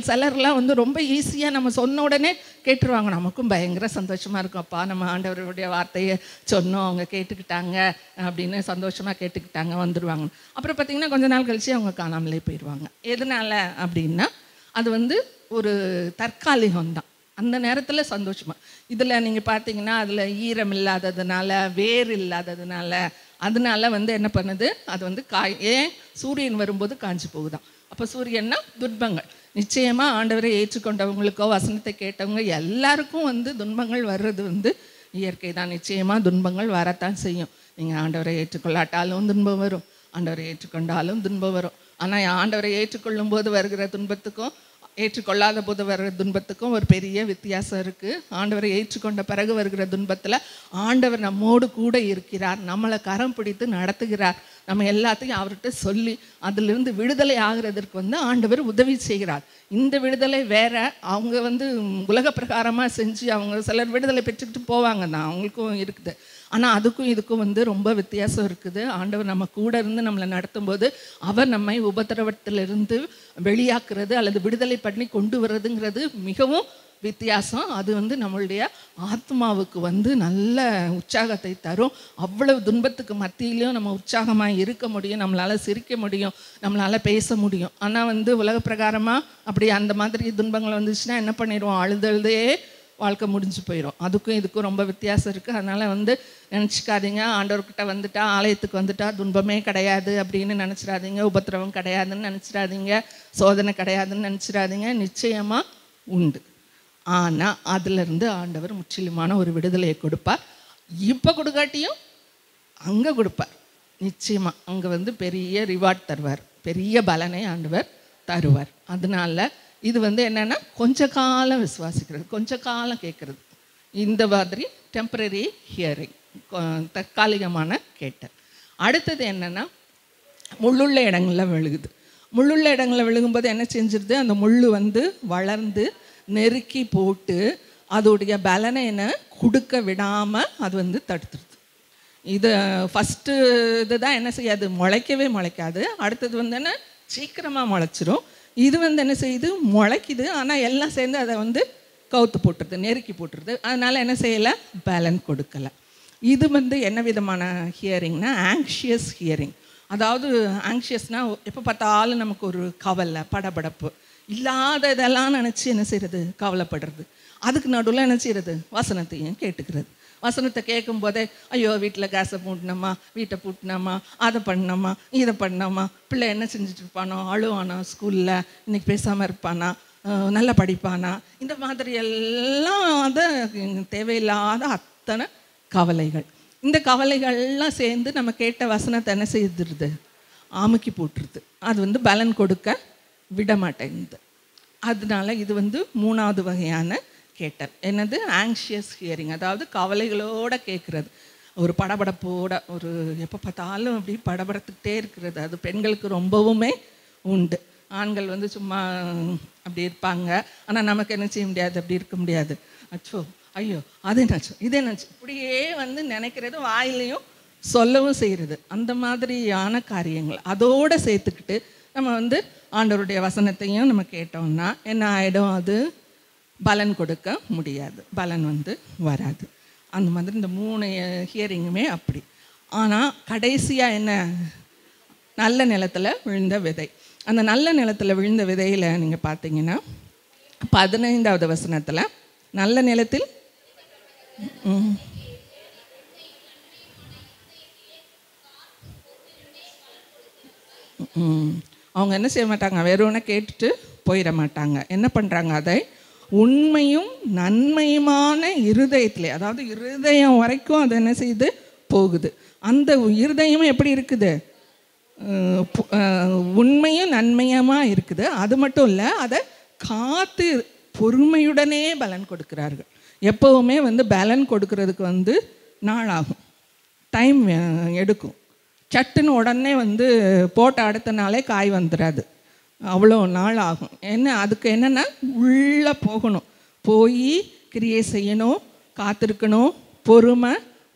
சிலர்லாம் வந்து ரொம்ப ஈஸியாக நம்ம சொன்ன உடனே கேட்டுருவாங்க. நமக்கும் பயங்கர சந்தோஷமாக இருக்கும். அப்பா நம்ம ஆண்டவருடைய வார்த்தையை சொன்னோம், அவங்க கேட்டுக்கிட்டாங்க அப்படின்னு சந்தோஷமாக கேட்டுக்கிட்டாங்க, வந்துடுவாங்க. அப்புறம் பார்த்திங்கன்னா கொஞ்ச நாள் கழித்து அவங்க காணாமலே போயிடுவாங்க. எதனால் அப்படின்னா அது வந்து ஒரு தற்காலிகம்தான். அந்த நேரத்தில் சந்தோஷமாக. இதில் நீங்கள் பார்த்தீங்கன்னா அதில் ஈரம் இல்லாததுனால, வேர் இல்லாததுனால, அதனால வந்து என்ன பண்ணுது? அது வந்து ஏன் சூரியன் வரும்போது காஞ்சி போகுதான். அப்போ சூரியன்னா துன்பங்கள். நிச்சயமாக ஆண்டவரை ஏற்றுக்கொண்டவங்களுக்கோ வசனத்தை கேட்டவங்க எல்லாருக்கும் வந்து துன்பங்கள் வர்றது வந்து இயற்கை தான். நிச்சயமாக துன்பங்கள் வரத்தான் செய்யும். நீங்கள் ஆண்டவரை ஏற்றுக்கொள்ளாட்டாலும் துன்பம் வரும், ஆண்டவரை ஏற்றுக்கொண்டாலும் துன்பம் வரும். ஆனால் ஆண்டவரை ஏற்றுக்கொள்ளும் போது வருகிற துன்பத்துக்கும் ஏற்றுக்கொள்ளாத போது வர்ற துன்பத்துக்கும் ஒரு பெரிய வித்தியாசம் இருக்குது. ஆண்டவரை ஏற்றுக்கொண்ட பிறகு வருகிற துன்பத்தில் ஆண்டவர் நம்மோடு கூட இருக்கிறார், நம்மளை கரம் பிடித்து நடத்துகிறார். நம்ம எல்லாத்தையும் அவர்கிட்ட சொல்லி அதிலிருந்து விடுதலை ஆகிறதுக்கு வந்து ஆண்டவர் உதவி செய்கிறார். இந்த விடுதலை வேற. அவங்க வந்து உலக பிரகாரமாக செஞ்சு அவங்க சிலர் விடுதலை பெற்றுக்கிட்டு போவாங்க தான், அவங்களுக்கும் இருக்குது. ஆனால் அதுக்கும் இதுக்கும் வந்து ரொம்ப வித்தியாசம் இருக்குது. ஆண்டவர் நம்ம கூட இருந்து நம்மளை நடத்தும்போது அவர் நம்மை உபத்திரவத்திலிருந்து வெளியாக்குறது அல்லது விடுதலை பண்ணி கொண்டு வர்றதுங்கிறது மிகவும் வித்தியாசம். அது வந்து நம்மளுடைய ஆத்மாவுக்கு வந்து நல்ல உற்சாகத்தை தரும். அவ்வளவு துன்பத்துக்கு மத்தியிலையும் நம்ம உற்சாகமாக இருக்க முடியும், நம்மளால் சிரிக்க முடியும், நம்மளால் பேச முடியும். ஆனால் வந்து உலக பிரகாரமாக அப்படி அந்த மாதிரி துன்பங்கள் வந்துச்சுன்னா என்ன பண்ணிடுவோம், அழுதழுதே வாழ்க்கை முடிஞ்சு போயிடும். அதுக்கும் இதுக்கும் ரொம்ப வித்தியாசம் இருக்குது. அதனால் வந்து நினச்சிக்காதீங்க, ஆண்டவர்கிட்ட வந்துட்டா, ஆலயத்துக்கு வந்துட்டா துன்பமே கிடையாது அப்படின்னு நினச்சிடாதீங்க, உபத்திரவம் கிடையாதுன்னு நினச்சிடாதீங்க, சோதனை கிடையாதுன்னு நினச்சிடாதீங்க. நிச்சயமாக உண்டு. ஆனால் அதிலிருந்து ஆண்டவர் முற்றிலுமான ஒரு விடுதலையை கொடுப்பார். இப்போ கொடுக்காட்டியும் அங்கே கொடுப்பார். நிச்சயமாக அங்கே வந்து பெரிய ரிவார்ட் தருவார், பெரிய பலனை ஆண்டவர் தருவார். அதனால இது வந்து என்னென்னா கொஞ்ச காலம் விசுவாசிக்கிறது, கொஞ்ச காலம் கேட்குறது, இந்த மாதிரி டெம்பரரி ஹியரிங், தற்காலிகமான கேட்டல். அடுத்தது என்னென்னா முள்ளுள்ள இடங்களில் விழுகுது. முள்ளுள்ள இடங்களில் விழுகும்போது என்ன செஞ்சிருது, அந்த முள் வந்து வளர்ந்து நெருக்கி போட்டு அதோடைய பலனை என்ன கொடுக்க விடாமல் அது வந்து தடுத்துருது. இது ஃபஸ்ட்டு இதுதான் என்ன செய்யாது, முளைக்கவே முளைக்காது. அடுத்தது வந்து என்ன சீக்கிரமாக முளைச்சிரும். இது வந்து என்ன செய்யுது, முளைக்குது, ஆனால் எல்லாம் சேர்ந்து அதை வந்து கவுத்து போட்டுருது, நெருக்கி போட்டுருது. அதனால் என்ன செய்யலை, பேலன் கொடுக்கலை. இது வந்து என்ன விதமான ஹியரிங்னா ஆங்ஷியஸ் ஹியரிங். அதாவது ஆங்ஷியஸ்னால் எப்போ பார்த்தாலும் நமக்கு ஒரு கவலை, படபடப்பு, இல்லாத இதெல்லாம் நினச்சி என்ன செய்கிறது, கவலைப்படுறது. அதுக்கு நடுவில் என்ன செய்கிறது, வசனத்தையும் கேட்டுக்கிறது. வசனத்தை கேட்கும்போதே ஐயோ வீட்டில் கேஸை பூட்டினோமா, வீட்டை பூட்டினோமா, அதை பண்ணோமா, இதை பண்ணோமா, பிள்ளை என்ன செஞ்சுட்டு இருப்பானோ, அழுவானா, ஸ்கூலில் இன்றைக்கி பேசாமல் இருப்பானா, நல்லா படிப்பானா, இந்த மாதிரி எல்லாம் அதை தேவையில்லாத அத்தனை கவலைகள். இந்த கவலைகள்லாம் சேர்ந்து நம்ம கேட்ட வசனத்தை என்ன செய்துடுது, ஆமுக்கி போட்டுருது. அது வந்து பலன் கொடுக்க விட மாட்டேங்குது. அதனால இது வந்து மூணாவது வகையான கேட்டல். என்னது, ஆங்ஷியஸ் ஹியரிங். அதாவது கவலைகளோடு கேட்குறது, ஒரு படபடப்போட, ஒரு எப்போ பார்த்தாலும் அப்படி படபடத்துக்கிட்டே இருக்கிறது. அது பெண்களுக்கு ரொம்பவுமே உண்டு. ஆண்கள் வந்து சும்மா அப்படி இருப்பாங்க, ஆனால் நமக்கு என்ன செய்ய முடியாது, அப்படி இருக்க முடியாது. அச்சோ, ஐயோ, அது என்னாச்சு, இது என்னாச்சு, இப்படியே வந்து நினைக்கிறது, வாயிலையும் சொல்லவும் செய்கிறது. அந்த மாதிரியான காரியங்கள் அதோடு சேர்த்துக்கிட்டு நம்ம வந்து ஆண்டவருடைய வசனத்தையும் நம்ம கேட்டோம்னா என்ன ஆகிடும், அது பலன் கொடுக்க முடியாது, பலன் வந்து வராது. அந்த மாதிரி இந்த 3 ஹியரிங்குமே அப்படி. ஆனால் கடைசியாக என்ன, நல்ல நிலத்தில் விழுந்த விதை. அந்த நல்ல நிலத்தில் விழுந்த விதையில் நீங்கள் பார்த்தீங்கன்னா 15வது வசனத்தில், நல்ல நிலத்தில் அவங்க என்ன செய்ய மாட்டாங்க, வெறும்னே கேட்டுட்டு போயிட மாட்டாங்க. என்ன பண்ணுறாங்க, அதை உண்மையும் நன்மையுமான இருதயத்திலே, அதாவது இருதயம் வரைக்கும் அது என்ன செய்யுது, போகுது. அந்த இருதயமும் எப்படி இருக்குது, உண்மையும் நன்மையுமாக இருக்குது. அது மட்டும் இல்லை, அதை காத்து பொறுமையுடனே பலன் கொடுக்கிறார்கள். எப்போவுமே வந்து பலன் கொடுக்கறதுக்கு வந்து நாள் ஆகும், டைம் எடுக்கும். சட்டுன்னு உடனே வந்து போட்ட அடுத்த நாளே காய் வந்துடாது, அவ்வளோ நாள் ஆகும். அதுக்கு என்னென்னா உள்ளே போகணும், போய் கிரியை செய்யணும், காத்திருக்கணும், பொறுமை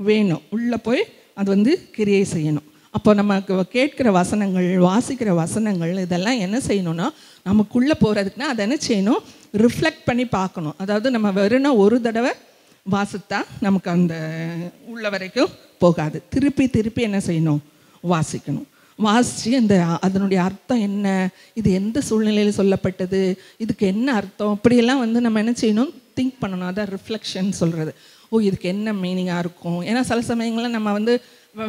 வேணும், உள்ளே போய் அது வந்து கிரியை செய்யணும். அப்போ நமக்கு கேட்குற வசனங்கள், வாசிக்கிற வசனங்கள், இதெல்லாம் என்ன செய்யணும்னா நமக்குள்ளே போகிறதுக்குன்னா அதை என்ன செய்யணும், ரிஃப்ளெக்ட் பண்ணி பார்க்கணும். அதாவது நம்ம வெறும்னா ஒரு தடவை வாசித்தா நமக்கு அந்த உள்ள வரைக்கும் போகாது, திருப்பி திருப்பி என்ன செய்யணும், வாசிக்கணும். வாசித்து இந்த அதனுடைய அர்த்தம் என்ன, இது எந்த சூழ்நிலையில் சொல்லப்பட்டது, இதுக்கு என்ன அர்த்தம், அப்படியெல்லாம் வந்து நம்ம என்ன செய்யணும், திங்க் பண்ணணும். அதான் ரிஃப்ளெக்ஷன் சொல்கிறது. ஓ, இதுக்கு என்ன மீனிங்காக இருக்கும். ஏன்னா சில சமயங்களில் நம்ம வந்து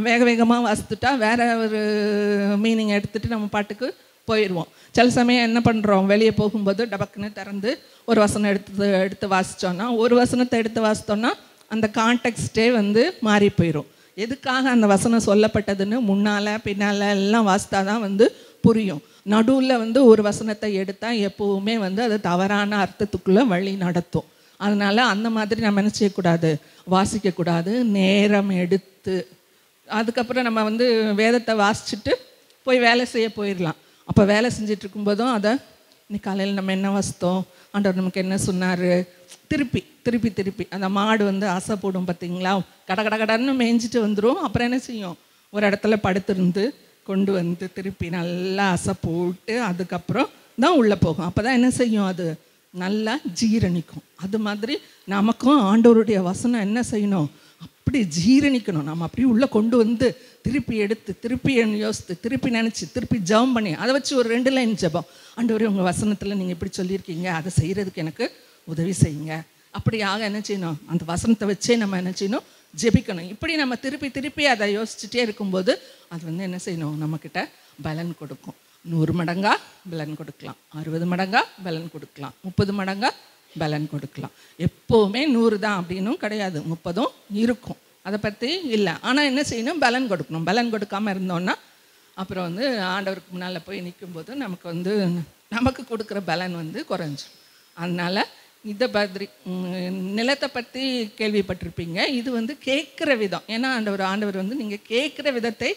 வேக வேகமாக வாசித்துட்டா வேறு ஒரு மீனிங் எடுத்துகிட்டு நம்ம பாட்டுக்கு போயிடுவோம். சில சமயம் என்ன பண்ணுறோம், வெளியே போகும்போது டபக்குன்னு திறந்து ஒரு வசனம் எடுத்து வாசித்தோன்னா, ஒரு வசனத்தை எடுத்து வாசித்தோன்னா அந்த கான்டெக்ஸ்டே வந்து மாறி போயிடும். எதுக்காக அந்த வசனம் சொல்லப்பட்டதுன்னு முன்னால் பின்னால் எல்லாம் வாசித்தா தான் வந்து புரியும். நடுவில் வந்து ஒரு வசனத்தை எடுத்தால் எப்போவுமே வந்து அது தவறான அர்த்தத்துக்குள்ளே வழி நடத்தும். அதனால் அந்த மாதிரி நம்ம என்ன செய்யக்கூடாது, வாசிக்கக்கூடாது. நேரம் எடுத்து அதுக்கப்புறம் நம்ம வந்து வேதத்தை வாசிச்சுட்டு போய் வேலை செய்ய போயிடலாம். அப்போ வேலை செஞ்சுட்டு இருக்கும்போதும் அதை இன்னைக்கு காலையில் நம்ம என்ன வாசித்தோம், ஆண்டவர் நமக்கு என்ன சொன்னார், திருப்பி திருப்பி திருப்பி அந்த மாடு வந்து ஆசை போடும் பார்த்தீங்களா, கடன்னு மேய்ஞ்சிட்டு வந்துடும். அப்புறம் என்ன செய்யும், ஒரு இடத்துல படுத்திருந்து கொண்டு வந்து திருப்பி நல்லா ஆசை போட்டு அதுக்கப்புறம் தான் உள்ளே போகும். அப்போ தான் என்ன செய்யும், அது நல்லா ஜீரணிக்கும். அது மாதிரி நமக்கும் ஆண்டவருடைய வசனம் என்ன செய்யணும், அப்படி ஜீரணிக்கணும். நம்ம அப்படியே உள்ளே கொண்டு வந்து திருப்பி எடுத்து திருப்பி யோசித்து திருப்பி நினச்சி திருப்பி ஜெபம் பண்ணி அதை வச்சு ஒரு 2 லைன் ஜெபம், ஆண்டவரே உங்கள் வசனத்தில் நீங்கள் இப்படி சொல்லியிருக்கீங்க, அதை செய்கிறதுக்கு எனக்கு உதவி செய்யுங்க. அப்படியாக என்ன செய்யணும், அந்த வசனத்தை வச்சே நம்ம என்ன செய்யணும், ஜெபிக்கணும். இப்படி நம்ம திருப்பி திருப்பி அதை யோசிச்சுட்டே இருக்கும்போது அது வந்து என்ன செய்யணும், நம்மக்கிட்ட பலன் கொடுக்கும். 100 மடங்காக பலன் கொடுக்கலாம், 60 மடங்காக பலன் கொடுக்கலாம், 30 மடங்காக பலன் கொடுக்கலாம். எப்போவுமே 100 தான் அப்படின்னும் கிடையாது, 30ம் இருக்கும், அதை பற்றி இல்லை. ஆனால் என்ன செய்யணும், பலன் கொடுக்கணும். பலன் கொடுக்காமல் இருந்தோன்னா அப்புறம் வந்து ஆண்டவருக்கு முன்னால் போய் நிற்கும்போது நமக்கு வந்து நமக்கு கொடுக்குற பலன் வந்து குறைஞ்சிடும். அதனால் இதை மாதிரி நிலத்தை பற்றி கேள்விப்பட்டிருப்பீங்க. இது வந்து கேட்குற விதம். ஏன்னா ஆண்டவர் வந்து நீங்கள் கேட்குற விதத்தை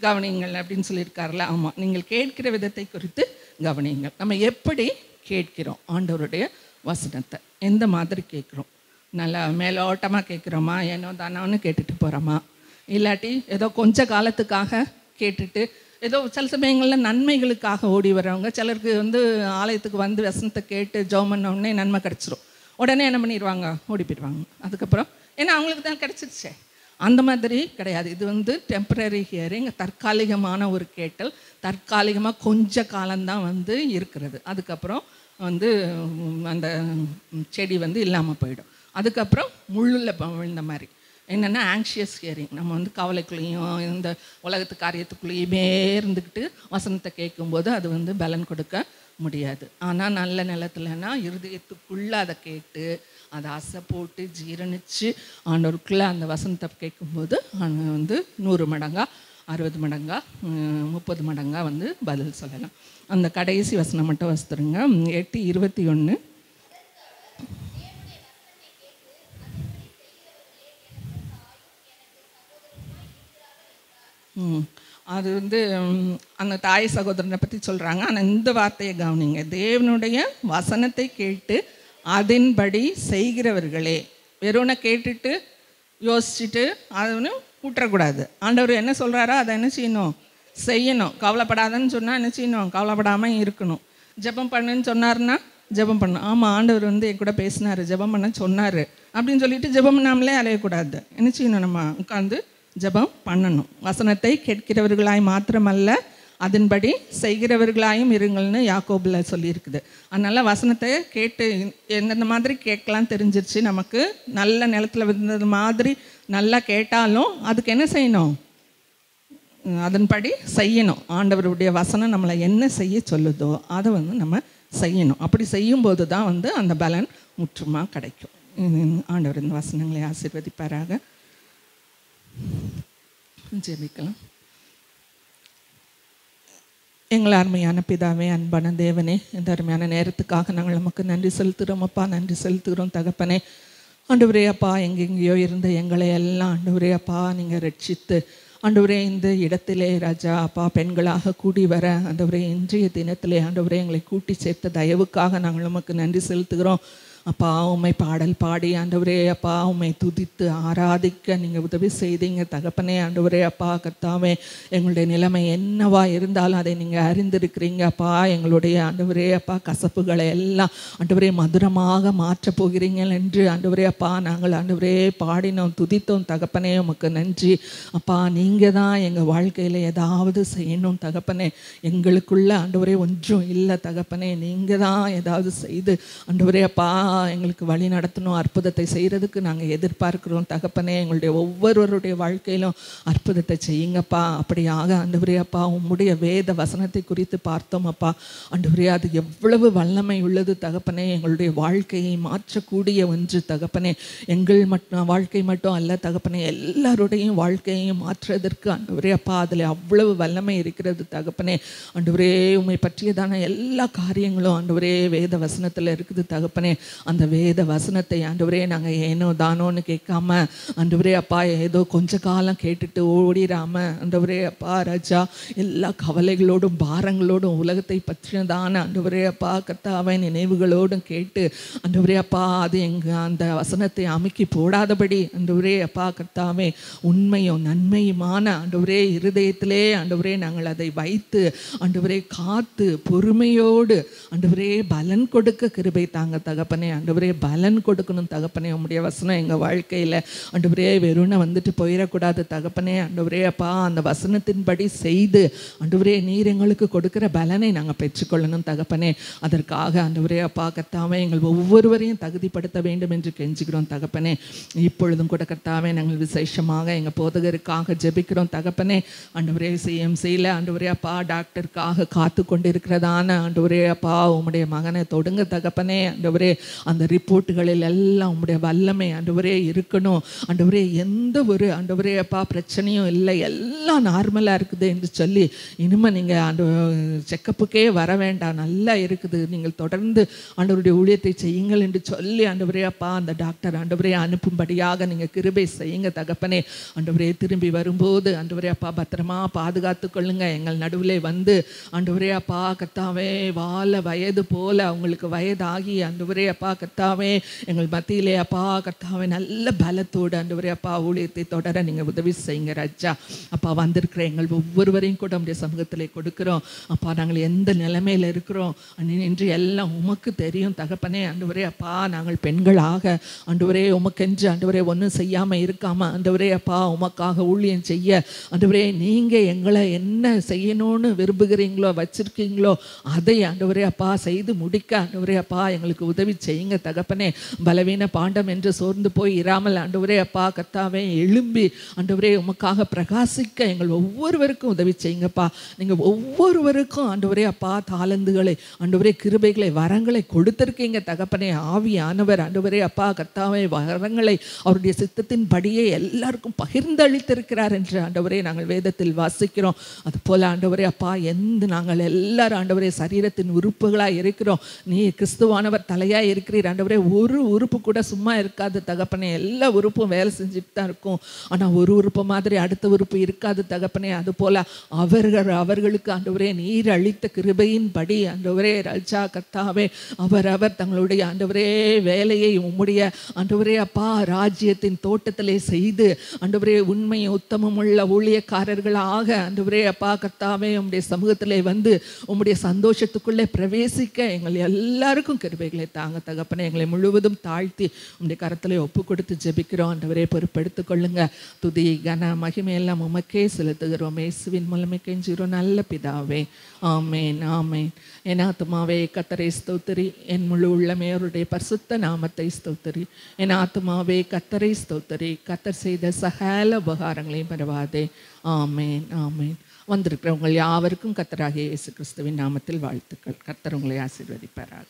கவனியுங்கள் அப்படின்னு சொல்லியிருக்காருல. ஆமாம், நீங்கள் கேட்கிற விதத்தை குறித்து கவனியுங்கள். நம்ம எப்படி கேட்கிறோம் ஆண்டவருடைய வசனத்தை, எந்த மாதிரி கேட்குறோம், நல்லா மேலோட்டமாக கேட்குறோமா, ஏனோ தானோன்னு கேட்டுட்டு போகிறோமா, இல்லாட்டி ஏதோ கொஞ்ச காலத்துக்காக கேட்டுட்டு ஏதோ சில சமயங்களில் நன்மைகளுக்காக ஓடி வர்றவங்க, சிலருக்கு வந்து ஆலயத்துக்கு வந்து வசனத்தை கேட்டு ஜெபம் பண்ண உடனே நன்மை கிடச்சிரும், உடனே என்ன பண்ணிடுவாங்க, ஓடி போயிடுவாங்க. அதுக்கப்புறம் ஏன்னா அவங்களுக்கு தான் கிடச்சிருச்சே. அந்த மாதிரி கிடையாது. இது வந்து டெம்பரரி ஹியரிங், தற்காலிகமான ஒரு கேட்டல், தற்காலிகமாக கொஞ்ச காலம்தான் வந்து இருக்கிறது. அதுக்கப்புறம் வந்து அந்த செடி வந்து இல்லாமல் போயிடும். அதுக்கப்புறம் முள்ளில் விழுந்த மாதிரி என்னென்னா ஆங்ஷியஸ் ஹியரிங். நம்ம வந்து கவலைக்குள்ளேயும் இந்த உலகத்து காரியத்துக்குள்ளேயுமே இருந்துக்கிட்டு வசனத்தை கேட்கும்போது அது வந்து பலன் கொடுக்க முடியாது. ஆனால் நல்ல நிலத்துலனா இருதயத்துக்குள்ளே அதை கேட்டு அதை அசை போட்டு ஜீரணித்து ஆண்டவருக்குள்ளே அந்த வசனத்தை கேட்கும்போது வந்து 100 மடங்காக 60 மடங்காக 30 மடங்காக வந்து பதில் சொல்லலாம். அந்த கடைசி வசனம் மட்டும் வச்சுருங்க, 8:21. அது வந்து அந்த தாய் சகோதரனை பற்றி சொல்கிறாங்க. ஆனால் இந்த வார்த்தையை கவனிங்க, தேவனுடைய வசனத்தை கேட்டு அதன்படி செய்கிறவர்களே. வெறும்னா கேட்டுட்டு யோசிச்சுட்டு அது விட்டுறக்கூடாது. ஆண்டவர் என்ன சொல்கிறாரோ அதை என்ன செய்யணும், செய்யணும். கவலைப்படாதன்னு சொன்னால் என்ன செய்யணும், கவலைப்படாமல் இருக்கணும். ஜெபம் பண்ணுன்னு சொன்னார்னா ஜெபம் பண்ணணும். ஆமாம், ஆண்டவர் வந்து என் கூட பேசினார், ஜெபம் பண்ண சொன்னார் அப்படின்னு சொல்லிட்டு ஜெபம் பண்ணாமலே அலையக்கூடாது. என்ன செய்யணும், நம்ம உட்காந்து ஜெபம் பண்ணணும். வசனத்தை கேட்கிறவர்களாய் மாத்திரமல்ல அதன்படி செய்கிறவர்களாயும் இருங்கள்னு யாக்கோபில் சொல்லியிருக்குது. அதனால் வசனத்தை கேட்டு எந்தெந்த மாதிரி கேட்கலாம் தெரிஞ்சிருச்சு. நமக்கு நல்ல நிலத்தில் விழுந்தது மாதிரி நல்லா கேட்டாலும் அதுக்கு என்ன செய்யணும், அதன்படி செய்யணும். ஆண்டவருடைய வசனம் நம்மளை என்ன செய்ய சொல்லுதோ அதை வந்து நம்ம செய்யணும். அப்படி செய்யும்போது தான் வந்து அந்த பலன் முற்றுமாக கிடைக்கும். ஆண்டவர் இந்த வசனங்களை ஆசீர்வதிப்பாராக. ஜெபிக்கலாம். எங்கள் அருமையான பிதாவே, அன்பான தேவனே, இந்த அருமையான நேரத்துக்காக நாங்கள் நமக்கு நன்றி செலுத்துகிறோம் அப்பா, நன்றி செலுத்துகிறோம் தகப்பனே. ஆண்டவரே அப்பா, எங்கெங்கேயோ இருந்த எங்களை எல்லாம் ஆண்டவரே அப்பா நீங்கள் ரட்சித்து ஆண்டவரே இந்த இடத்திலே ராஜா அப்பா பெண்களாக கூடி வர ஆண்டவரே இன்றைய தினத்திலே ஆண்டவரே எங்களை கூட்டி சேர்த்த தயவுக்காக நாங்கள் நமக்கு நன்றி செலுத்துகிறோம் அப்பா. உம்மை பாடல் பாடி ஆண்டவரே அப்பா உம்மை துதித்து ஆராதிக்க நீங்கள் உதவி செய்தீங்க தகப்பனே. ஆண்டவரே அப்பா கர்த்தாவே, எங்களுடைய நிலைமை என்னவா இருந்தாலும் அதை நீங்கள் அறிந்திருக்கிறீங்க அப்பா. எங்களுடைய ஆண்டவரே அப்பா கசப்புகளை எல்லாம் ஆண்டவரே மதுரமாக மாற்றப் போகிறீங்கள் என்று ஆண்டவரே அப்பா நாங்கள் ஆண்டவரே பாடினோம், துதித்தோம் தகப்பனே. உமக்கு நன்றி அப்பா. நீங்கள் தான் எங்கள் வாழ்க்கையில் ஏதாவது செய்யணும் தகப்பனே. எங்களுக்குள்ள ஆண்டவரே ஒன்றும் இல்லை தகப்பனே. நீங்கள் தான் ஏதாவது செய்து ஆண்டவரே அப்பா எங்களுக்கு வழி நடத்தணும், அற்புதத்தை செய்கிறதுக்கு நாங்கள் எதிர்பார்க்கிறோம் தகப்பனே. எங்களுடைய ஒவ்வொருவருடைய வாழ்க்கையிலும் அற்புதத்தை செய்யுங்கப்பா. அப்படியாக ஆண்டவரே அப்பா உம்முடைய வேத வசனத்தை குறித்து பார்த்தோம் அப்பா. ஆண்டவரே அது எவ்வளவு வல்லமை உள்ளது தகப்பனே. எங்களுடைய வாழ்க்கையை மாற்றக்கூடிய ஒன்று தகப்பனே. எங்கள் வாழ்க்கை மட்டும் அல்ல தகப்பனே, எல்லாருடைய வாழ்க்கையையும் மாற்றுவதற்கு ஆண்டவரே அப்பா அதில் அவ்வளவு வல்லமை இருக்கிறது தகப்பனே. ஆண்டவரே உம்மை பற்றியதான எல்லா காரியங்களும் ஆண்டவரே வேத வசனத்தில் இருக்குது தகப்பனே. அந்த வேத வசனத்தை ஆண்டவரே நாங்கள் ஏனோ தானோன்னு கேட்காம ஆண்டவரே அப்பா ஏதோ கொஞ்ச காலம் கேட்டுட்டு ஓடிடாம ஆண்டவரே அப்பா ராஜா எல்லா கவலைகளோடும் பாரங்களோடும் உலகத்தை பற்றினதான ஆண்டவரே அப்பா கர்த்தாவே நினைவுகளோடும் கேட்டு ஆண்டவரே அப்பா அது எங்கள் அந்த வசனத்தை அமுக்கி போடாதபடி ஆண்டவரே அப்பா கர்த்தாவே உண்மையும் நன்மையுமான ஆண்டவரே இருதயத்திலே ஆண்டவரே நாங்கள் அதை வைத்து ஆண்டவரே காத்து பொறுமையோடு ஆண்டவரே பலன் கொடுக்க கிருபை தாங்க தகப்பனே. ஆண்டவரே பலன் கொடுக்கணும் தகப்பனே. உம்முடைய வசனம் எங்கள் வாழ்க்கையில் ஆண்டவரே வெறும்னா வந்துட்டு போயிடக்கூடாது தகப்பனே. ஆண்டவரே அப்பா அந்த வசனத்தின்படி செய்து ஆண்டவரே நீர் எங்களுக்கு கொடுக்குற பலனை நாங்கள் பெற்றுக்கொள்ளணும் தகப்பனே. அதற்காக ஆண்டவரே அப்பா கர்த்தாவே எங்கள் ஒவ்வொருவரையும் தகுதிப்படுத்த வேண்டும் என்று கெஞ்சுக்கிறோம் தகப்பனே. இப்பொழுதும் கூட கர்த்தாவே நாங்கள் விசேஷமாக எங்கள் போதகருக்காக ஜெபிக்கிறோம் தகப்பனே. ஆண்டவரே சிஎம்சியில் ஆண்டவரே அப்பா டாக்டருக்காக காத்து கொண்டு இருக்கிறதான ஆண்டவரே அப்பா உம்முடைய மகனை தொடுங்க தகப்பனே. ஆண்டவரே அந்த ரிப்போர்ட்டுகளில் எல்லாம் உம்முடைய வல்லமை ஆண்டவரே இருக்கணும். ஆண்டவரே எந்த ஒரு ஆண்டவரே அப்பா பிரச்சனையும் இல்லை, எல்லாம் நார்மலாக இருக்குது என்று சொல்லி இனிமேல் நீங்கள் ஆண்டு செக்கப்புக்கே வர வேண்டாம், நல்லா இருக்குது, நீங்கள் தொடர்ந்து ஆண்டவருடைய ஊழியத்தை செய்யுங்கள் என்று சொல்லி ஆண்டவரே அப்பா அந்த டாக்டர் ஆண்டவரே அனுப்பும்படியாக நீங்கள் கிருபை செய்யுங்க தகப்பனே. ஆண்டவரே திரும்பி வரும்போது ஆண்டவரே அப்பா பத்திரமா பாதுகாத்து கொள்ளுங்க. எங்கள் நடுவில் வந்து ஆண்டவரே அப்பா கர்த்தாவே வாழ வயது போல அவங்களுக்கு வயதாகி ஆண்டவரே அப்பா கர்த்தாவே எங்கள் மத்தியிலே அப்பா கர்த்தாவே நல்ல பலத்தோடு ஆண்டவரே அப்பா ஊழியத்தை தொடர நீங்கள் உதவி செய்யுங்க ராஜா. அப்பா வந்திருக்கிற எங்கள் ஒவ்வொருவரையும் கூட நம்முடைய சமூகத்திலே கொடுக்குறோம். அப்பா நாங்கள் எந்த நிலைமையில் இருக்கிறோம் என்று எல்லாம் உமக்கு தெரியும் தகப்பனே. ஆண்டவரே அப்பா நாங்கள் பெண்களாக ஆண்டவரே உமக்கென்று ஆண்டவரே ஒன்றும் செய்யாமல் இருக்காமல் ஆண்டவரே அப்பா உமக்காக ஊழியம் செய்ய ஆண்டவரே நீங்கள் எங்களை என்ன செய்யணும்னு விரும்புகிறீங்களோ வச்சிருக்கீங்களோ அதை ஆண்டவரே அப்பா செய்து முடிக்க ஆண்டவரே அப்பா எங்களுக்கு உதவி செய்யுங்க தகப்பனே. பலவீன பாண்டம் என்று சோர்ந்து போய் இராமல் ஆண்டவரே அப்பா கர்த்தாவே எழும்பி ஆண்டவரே உமக்காக பிரகாசிக்க எங்கள் ஒவ்வொருவருக்கும் உதவி செய்யுங்கப்பா. நீங்கள் ஒவ்வொருவருக்கும் ஆண்டவரே அப்பா தாளந்துகளை ஆண்டவரே கிருபைகளை வரங்களை கொடுத்திருக்கீங்க தகப்பனே. ஆவியானவர் ஆண்டவரே அப்பா கர்த்தாவே வரங்களை அவருடைய சித்தத்தின் படியே எல்லாருக்கும் பகிர்ந்தளித்திருக்கிறார் என்று ஆண்டவரே நாங்கள் வேதத்தில் வாசிக்கிறோம். அதுபோல் ஆண்டவரே அப்பா நாங்கள் எல்லாரும் ஆண்டவரே சரீரத்தின் உறுப்புகளாக இருக்கிறோம். நீ கிறிஸ்துவானவர் தலையாக இருக்கிறீர் ஆண்டவரே. ஒரு உறுப்பு கூட சும்மா இருக்காது தகப்பனே. எல்லா உறுப்பும் வேலை செஞ்சுட்டு தான் இருக்கும். ஆனால் ஒரு உறுப்பு மாதிரி அடுத்த உறுப்பு இருக்காது தகப்பனே. அதுபோல் அவர்களுக்கு ஆண்டவரே நீர் அளித்த கிருபையின் படி ஆண்டவரே ராஜா கர்த்தாவே அவர் தங்களுடைய ஆண்டவரே வேலையை உம்முடைய ஆண்டவரே அப்பா ராஜ்யத்தின் தோட்டத்திலே செய்து ஆண்டவரே உண்மை உத்தமம் உள்ள ஊழியக்காரர்களாக ஆண்டவரே அப்பா கர்த்தாவே உம்முடைய சமூகத்திலே வந்து உம்முடைய சந்தோஷத்துக்குள்ளே பிரவேசிக்க எங்கள் எல்லாருக்கும் கிருபைகளை தாங்க தகப்பனே. எங்களை முழுவதும் தாழ்த்தி உம்முடைய கரத்திலே ஒப்பு கொடுத்து ஜெபிக்கிறோம் ஆண்டவரே. பொறுப்பெடுத்து கொள்ளுங்க. துதி கன மகிமையெல்லாம் உமக்கே செலுத்துகிறோம். இயேசுவின் மூலமே கெஞ்சுகிறோம் நல்ல பிதாவே. ஆமேன் ஆமேன். என் ஆத்துமாவே கர்த்தரை ஸ்தோத்திரி, என் முழு உள்ளமே அவருடைய பரிசுத்த நாமத்தை ஸ்தோத்திரி. என் ஆத்துமாவே கர்த்தரை ஸ்தோத்திரி, கர்த்தர் செய்த சகல உபகாரங்களையும் பரவாதே. ஆமேன் ஆமேன். வந்திருக்கிறவங்கள் யாவருக்கும் கர்த்தராகிய இயேசு கிறிஸ்துவின் நாமத்தில் வாழ்த்துக்கள். கர்த்தர் உங்களை ஆசீர்வதிப்பாராக.